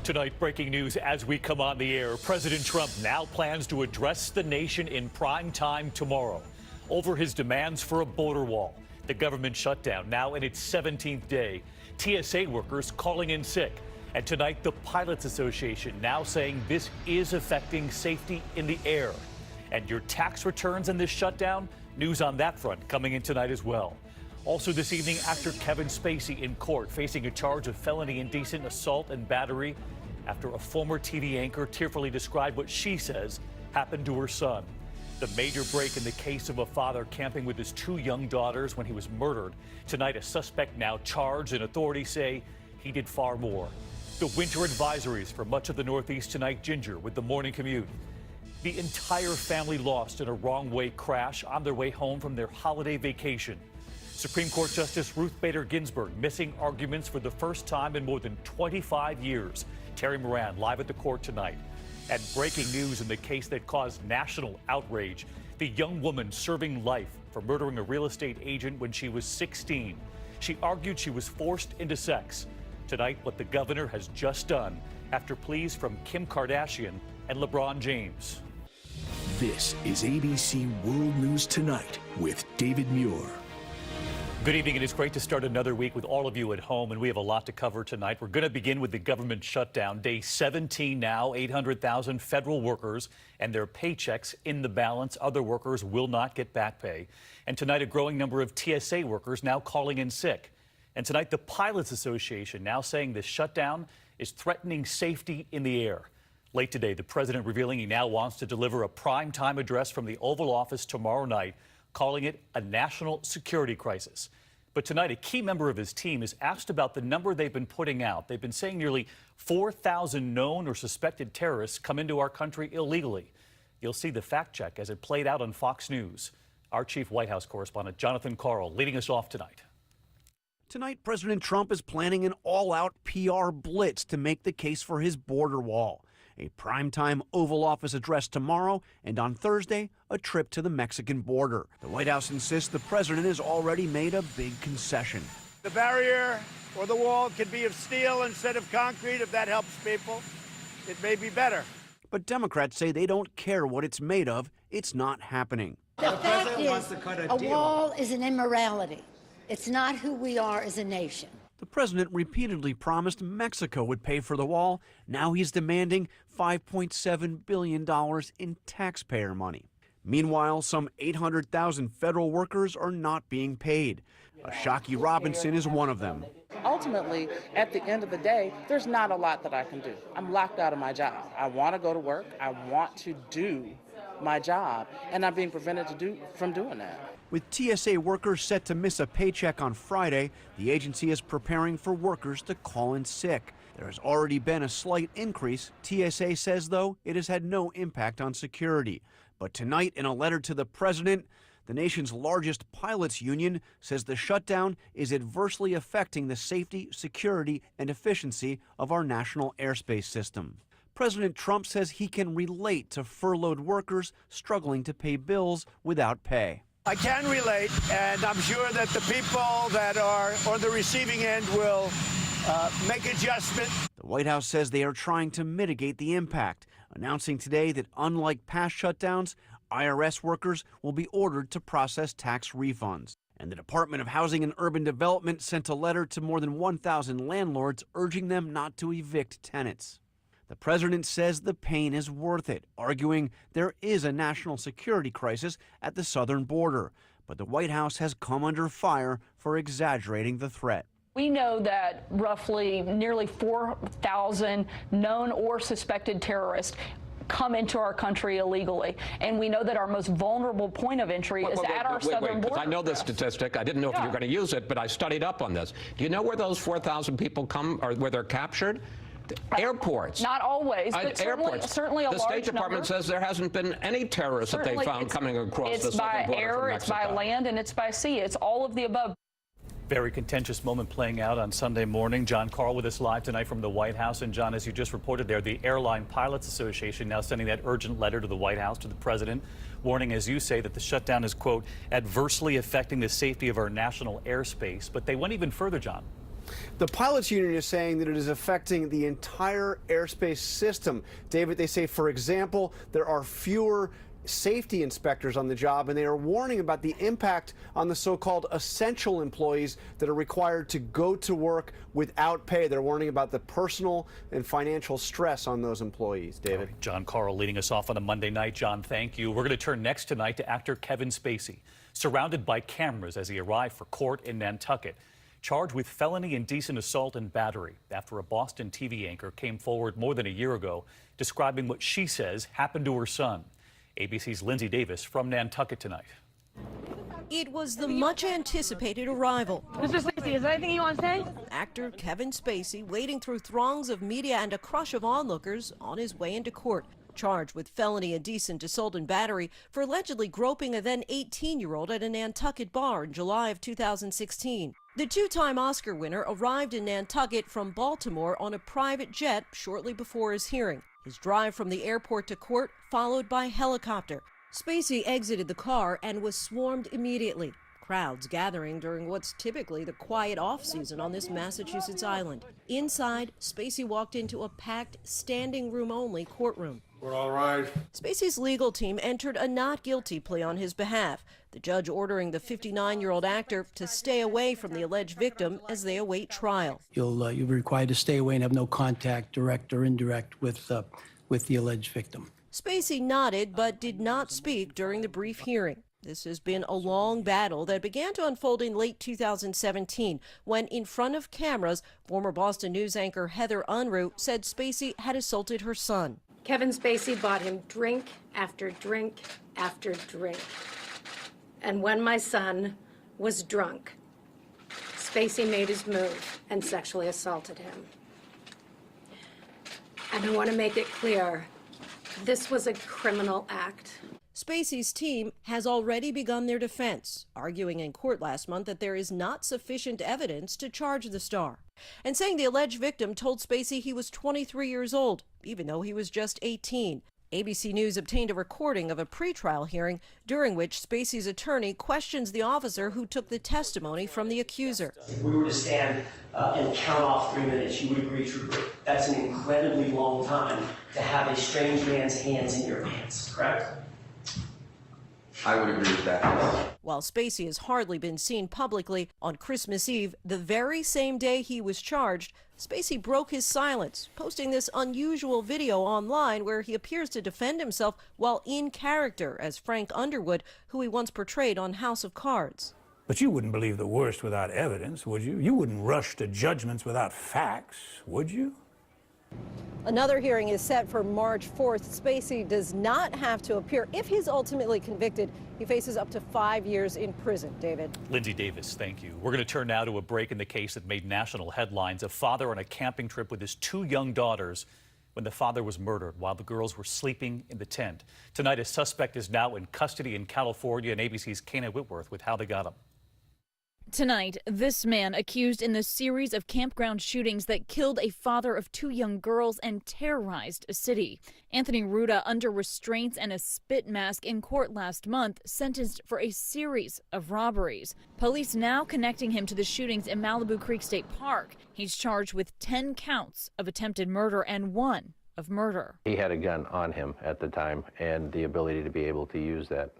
Tonight, breaking news as we come on the air. President Trump now plans to address the nation in prime time tomorrow over his demands for a border wall. The government shutdown now in its 17th day. TSA workers calling in sick. And tonight, the Pilots Association now saying this is affecting safety in the air. And your tax returns in this shutdown? News on that front coming in tonight as well. Also this evening, actor Kevin Spacey in court facing a charge of felony indecent assault and battery after a former TV anchor tearfully described what she says happened to her son. The major break in the case of a father camping with his two young daughters when he was murdered. Tonight, a suspect now charged, and authorities say he did far more. The winter advisories for much of the Northeast tonight. Ginger with the morning commute. The entire family lost in a wrong-way crash on their way home from their holiday vacation. Supreme Court Justice Ruth Bader Ginsburg missing arguments for the first time in more than 25 years. Terry Moran live at the court tonight. And breaking news in the case that caused national outrage. The young woman serving life for murdering a real estate agent when she was 16. She argued she was forced into sex. Tonight, what the governor has just done after pleas from Kim Kardashian and LeBron James. This is ABC World News Tonight with David Muir. Good evening. It is great to start another week with all of you at home, and we have a lot to cover tonight. We're going to begin with the government shutdown. Day 17 now, 800,000 federal workers and their paychecks in the balance. Other workers will not get back pay. And tonight, a growing number of TSA workers now calling in sick. And tonight, the Pilots Association now saying this shutdown is threatening safety in the air. Late today, the president revealing he now wants to deliver a primetime address from the Oval Office tomorrow night, calling it a national security crisis. But tonight, a key member of his team is asked about the number they've been putting out. They've been saying nearly 4,000 known or suspected terrorists come into our country illegally. You'll see the fact check as it played out on Fox News. Our chief White House correspondent, Jonathan Karl, leading us off tonight. Tonight, President Trump is planning an all-out PR blitz to make the case for his border wall. A primetime Oval Office address tomorrow, and on Thursday, a trip to the Mexican border. The White House insists the president has already made a big concession. The barrier or the wall can be of steel instead of concrete. If that helps people, it may be better. But Democrats say they don't care what it's made of. It's not happening. The fact is, a wall is an immorality. It's not who we are as a nation. The president repeatedly promised Mexico would pay for the wall. Now he's demanding $5.7 billion in taxpayer money. Meanwhile, some 800,000 federal workers are not being paid. Ashaki Robinson is one of them. Ultimately, at the end of the day, there's not a lot that I can do. I'm locked out of my job. I want to go to work. I want to do my job, and I'm being prevented from doing that. With TSA workers set to miss a paycheck on Friday, the agency is preparing for workers to call in sick. There has already been a slight increase. TSA says, though, it has had no impact on security. But tonight, in a letter to the president, the nation's largest pilots union says the shutdown is adversely affecting the safety, security, and efficiency of our national airspace system. President Trump says he can relate to furloughed workers struggling to pay bills without pay. I can relate, and I'm sure that the people that are on the receiving end will make adjustment. The White House says they are trying to mitigate the impact, announcing today that unlike past shutdowns, IRS workers will be ordered to process tax refunds. And the Department of Housing and Urban Development sent a letter to more than 1,000 landlords urging them not to evict tenants. The president says the pain is worth it, arguing there is a national security crisis at the southern border. But the White House has come under fire for exaggerating the threat. We know that roughly nearly 4,000 known or suspected terrorists come into our country illegally. And we know that our most vulnerable point of entry is at our southern border. I know this statistic. I didn't know if you were going to use it, but I studied up on this. Do you know where those 4,000 people come, or where they're captured? Airports. Not always, but certainly a large number. The State Department says there hasn't been any terrorists that they found coming across the southern border from Mexico. It's by air, it's by land, and it's by sea. It's all of the above. Very contentious moment playing out on Sunday morning. John Karl with us live tonight from the White House. And John, as you just reported there, the Airline Pilots Association now sending that urgent letter to the White House, to the president, warning, as you say, that the shutdown is, quote, adversely affecting the safety of our national airspace. But they went even further, John. The pilots union is saying that it is affecting the entire airspace system. David, they say, for example, there are fewer safety inspectors on the job, and they are warning about the impact on the so-called essential employees that are required to go to work without pay. They're warning about the personal and financial stress on those employees. David. Right, John Carl leading us off on a Monday night. John, thank you. We're going to turn next tonight to actor Kevin Spacey, surrounded by cameras as he arrived for court in Nantucket, charged with felony indecent assault and battery after a Boston TV anchor came forward more than a year ago describing what she says happened to her son. ABC's Lindsay Davis from Nantucket tonight. It was the much-anticipated arrival. Mr. Spacey, is there anything you want to say? Actor Kevin Spacey wading through throngs of media and a crush of onlookers on his way into court, charged with felony indecent assault and battery for allegedly groping a then 18-year-old at a Nantucket bar in July of 2016. The two-time Oscar winner arrived in Nantucket from Baltimore on a private jet shortly before his hearing. His drive from the airport to court followed by helicopter. Spacey exited the car and was swarmed immediately. Crowds gathering during what's typically the quiet off-season on this Massachusetts island. Inside, Spacey walked into a packed, standing room-only courtroom. We're all right. Spacey's legal team entered a not guilty plea on his behalf, the judge ordering the 59-year-old actor to stay away from the alleged victim as they await trial. You'll be required to stay away and have no contact, direct or indirect, with the alleged victim. Spacey nodded but did not speak during the brief hearing. This has been a long battle that began to unfold in late 2017 when, in front of cameras, former Boston News anchor Heather Unruh said Spacey had assaulted her son. Kevin Spacey bought him drink after drink after drink. And when my son was drunk, Spacey made his move and sexually assaulted him. And I want to make it clear, this was a criminal act. Spacey's team has already begun their defense, arguing in court last month that there is not sufficient evidence to charge the star, and saying the alleged victim told Spacey he was 23 years old, even though he was just 18. ABC News obtained a recording of a pretrial hearing during which Spacey's attorney questions the officer who took the testimony from the accuser. If we were to stand and count off 3 minutes, you would agree, Trooper, that's an incredibly long time to have a strange man's hands in your pants, correct? I would agree with that. While Spacey has hardly been seen publicly, on Christmas Eve, the very same day he was charged, Spacey broke his silence, posting this unusual video online where he appears to defend himself while in character as Frank Underwood, who he once portrayed on House of Cards. But you wouldn't believe the worst without evidence, would you? You wouldn't rush to judgments without facts, would you? Another hearing is set for March 4th. Spacey does not have to appear. If he's ultimately convicted, he faces up to 5 years in prison. David. Lindsay Davis, thank you. We're going to turn now to a break in the case that made national headlines. A father on a camping trip with his 2 young daughters when the father was murdered while the girls were sleeping in the tent. Tonight, a suspect is now in custody in California, and ABC's Kana Whitworth with how they got him. Tonight, this man accused in the series of campground shootings that killed a father of 2 young girls and terrorized a city. Anthony Ruda, under restraints and a spit mask in court last month, sentenced for a series of robberies. Police now connecting him to the shootings in Malibu Creek State Park. He's charged with 10 counts of attempted murder and 1 of murder. He had a gun on him at the time and the ability to be able to use that.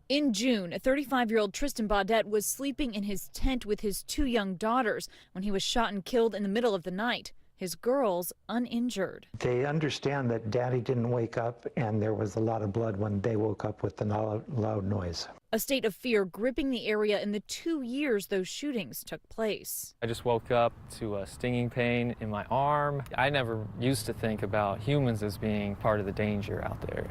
In June, 35-year-old Tristan Baudet was sleeping in his tent with his 2 young daughters when he was shot and killed in the middle of the night. His girls uninjured. They understand that Daddy didn't wake up and there was a lot of blood when they woke up with the loud noise. A state of fear gripping the area in the 2 years those shootings took place. I just woke up to a stinging pain in my arm. I never used to think about humans as being part of the danger out there.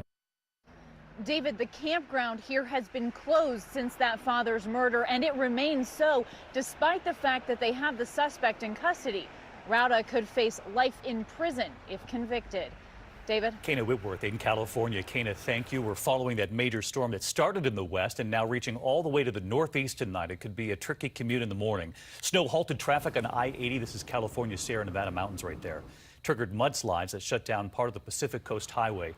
David, the campground here has been closed since that father's murder, and it remains so despite the fact that they have the suspect in custody. Rauda could face life in prison if convicted. David? Kana Whitworth in California. Kana, thank you. We're following that major storm that started in the west and now reaching all the way to the northeast tonight. It could be a tricky commute in the morning. Snow halted traffic on I-80. This is California Sierra Nevada mountains right there. Triggered mudslides that shut down part of the Pacific Coast Highway.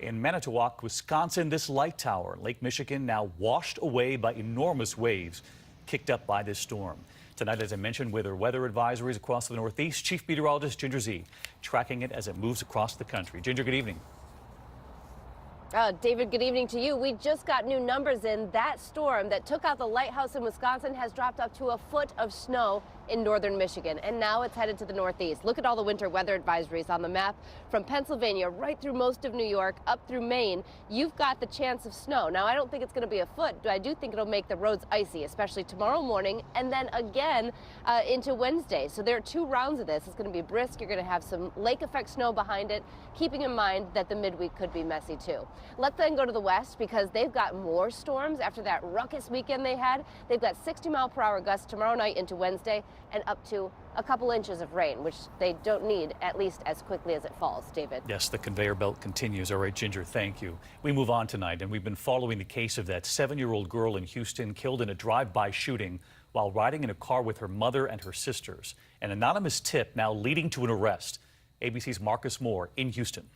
In Manitowoc, Wisconsin, this light tower in Lake Michigan now washed away by enormous waves kicked up by this storm. Tonight, as I mentioned, with our weather advisories across the Northeast, Chief Meteorologist Ginger Zee tracking it as it moves across the country. Ginger, good evening. David, good evening to you. We just got new numbers in. That storm that took out the lighthouse in Wisconsin has dropped up to a foot of snow in northern Michigan, and now it's headed to the northeast. Look at all the winter weather advisories on the map from Pennsylvania right through most of New York up through Maine. You've got the chance of snow. Now, I don't think it's going to be a foot, but I do think it'll make the roads icy, especially tomorrow morning and then again into Wednesday. So there are 2 rounds of this. It's going to be brisk. You're going to have some lake effect snow behind it, keeping in mind that the midweek could be messy too. Let's then go to the west because they've got more storms after that ruckus weekend they had. They've got 60-mile-per-hour gusts tomorrow night into Wednesday and up to a couple inches of rain, which they don't need at least as quickly as it falls. David. Yes, the conveyor belt continues. All right, Ginger, thank you. We move on tonight, and we've been following the case of that 7-year-old girl in Houston killed in a drive-by shooting while riding in a car with her mother and her sisters. An anonymous tip now leading to an arrest. ABC's Marcus Moore in Houston.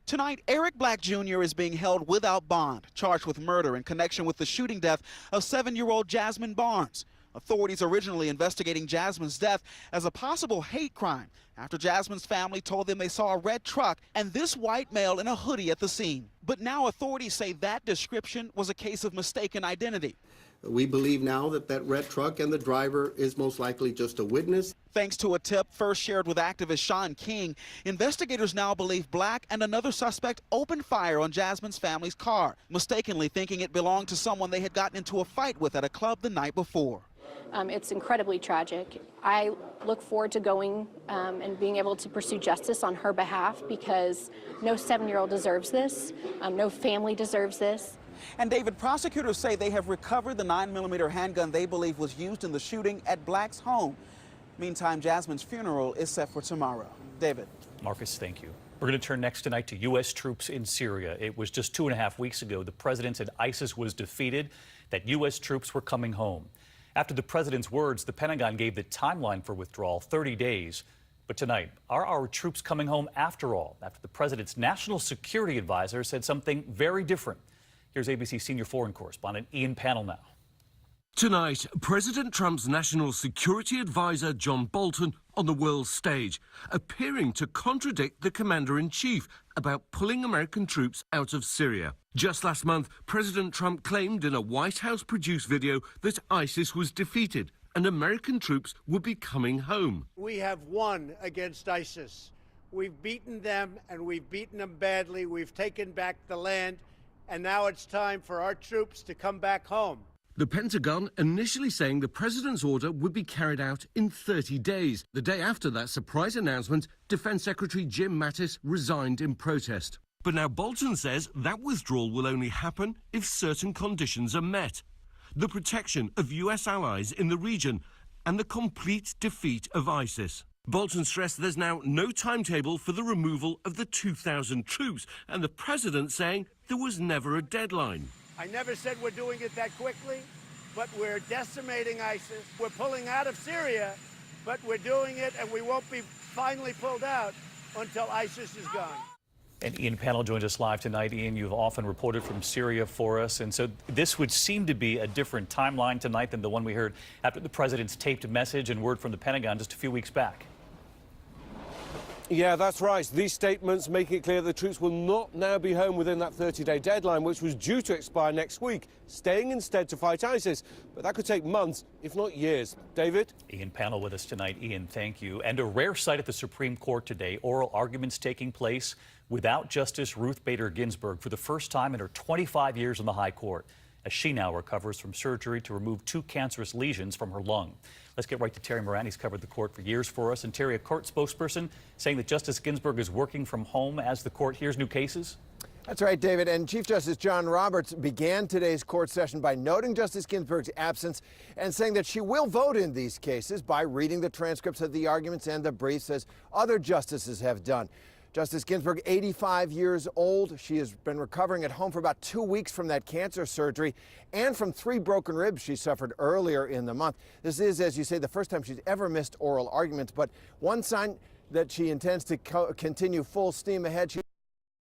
Tonight, Eric Black Jr. is being held without bond, charged with murder in connection with the shooting death of 7-year-old Jasmine Barnes. Authorities originally investigating Jasmine's death as a possible hate crime after Jasmine's family told them they saw a red truck and this white male in a hoodie at the scene. But now authorities say that description was a case of mistaken identity. We believe now that that red truck and the driver is most likely just a witness. Thanks to a tip first shared with activist Sean King, investigators now believe Black and another suspect opened fire on Jasmine's family's car, mistakenly thinking it belonged to someone they had gotten into a fight with at a club the night before. It's incredibly tragic. I look forward to going and being able to pursue justice on her behalf because no 7-year-old deserves this. No family deserves this. And David, prosecutors say they have recovered the 9mm handgun they believe was used in the shooting at Black's home. Meantime, Jasmine's funeral is set for tomorrow. David. Marcus, thank you. We're going to turn next tonight to U.S. troops in Syria. It was just 2.5 weeks ago the president said ISIS was defeated, that U.S. troops were coming home. After the president's words, the Pentagon gave the timeline for withdrawal, 30 days. But tonight, are our troops coming home after all? After the president's national security advisor said something very different. Here's ABC senior foreign correspondent Ian Pannell now. Tonight, President Trump's national security advisor John Bolton on the world stage, appearing to contradict the commander-in-chief about pulling American troops out of Syria. Just last month, President Trump claimed in a White House-produced video that ISIS was defeated and American troops would be coming home. We have won against ISIS. We've beaten them, and we've beaten them badly. We've taken back the land, and now it's time for our troops to come back home. The Pentagon initially saying the president's order would be carried out in 30 days. The day after that surprise announcement, Defense Secretary Jim Mattis resigned in protest. But now Bolton says that withdrawal will only happen if certain conditions are met. The protection of U.S. allies in the region and the complete defeat of ISIS. Bolton stressed there's now no timetable for the removal of the 2,000 troops, and the president saying there was never a deadline. I never said we're doing it that quickly, but we're decimating ISIS. We're pulling out of Syria, but we're doing it, and we won't be finally pulled out until ISIS is gone. And Ian Pannell joins us live tonight. Ian, you've often reported from Syria for us, and so this would seem to be a different timeline tonight than the one we heard after the president's taped message and word from the Pentagon just a few weeks back. Yeah, that's right. These statements make it clear the troops will not now be home within that 30-day deadline, which was due to expire next week, staying instead to fight ISIS. But that could take months, if not years. David? Ian Pannell with us tonight. Ian, thank you. And a rare sight at the Supreme Court today, oral arguments taking place without Justice Ruth Bader Ginsburg for the first time in her 25 years in the High Court, as she now recovers from surgery to remove 2 cancerous lesions from her lung. Let's get right to Terry Moran. He's covered the court for years for us. And Terry, a court spokesperson saying that Justice Ginsburg is working from home as the court hears new cases? That's right, David. And Chief Justice John Roberts began today's court session by noting Justice Ginsburg's absence and saying that she will vote in these cases by reading the transcripts of the arguments and the briefs as other justices have done. Justice Ginsburg, 85 years old. She has been recovering at home for about 2 weeks from that cancer surgery and from 3 broken ribs she suffered earlier in the month. This is, as you say, the first time she's ever missed oral arguments, but one sign that she intends to continue full steam ahead. She